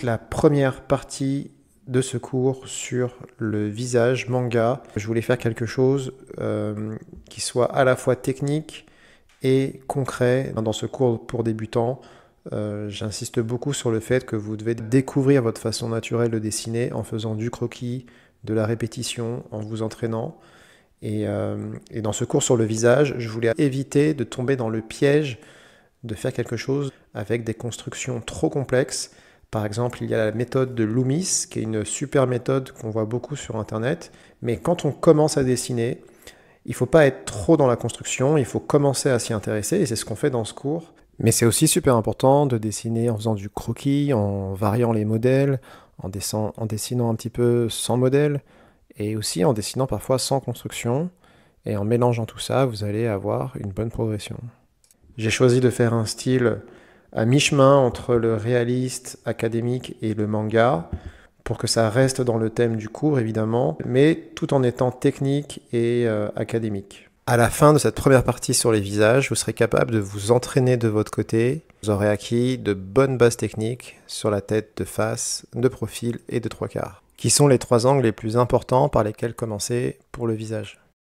La première partie de ce cours sur le visage manga, je voulais faire quelque chose qui soit à la fois technique et concret. Dans ce cours pour débutants, j'insiste beaucoup sur le fait que vous devez découvrir votre façon naturelle de dessiner en faisant du croquis, de la répétition, en vous entraînant. Et dans ce cours sur le visage, je voulais éviter de tomber dans le piège de faire quelque chose avec des constructions trop complexes. Par exemple, il y a la méthode de Loomis, qui est une super méthode qu'on voit beaucoup sur Internet. Mais quand on commence à dessiner, il ne faut pas être trop dans la construction, il faut commencer à s'y intéresser, et c'est ce qu'on fait dans ce cours. Mais c'est aussi super important de dessiner en faisant du croquis, en variant les modèles, en dessinant un petit peu sans modèle, et aussi en dessinant parfois sans construction. Et en mélangeant tout ça, vous allez avoir une bonne progression. J'ai choisi de faire un style à mi-chemin entre le réaliste académique et le manga, pour que ça reste dans le thème du cours évidemment, mais tout en étant technique et académique. À la fin de cette première partie sur les visages, vous serez capable de vous entraîner de votre côté. Vous aurez acquis de bonnes bases techniques sur la tête de face, de profil et de trois quarts, qui sont les trois angles les plus importants par lesquels commencer pour le visage.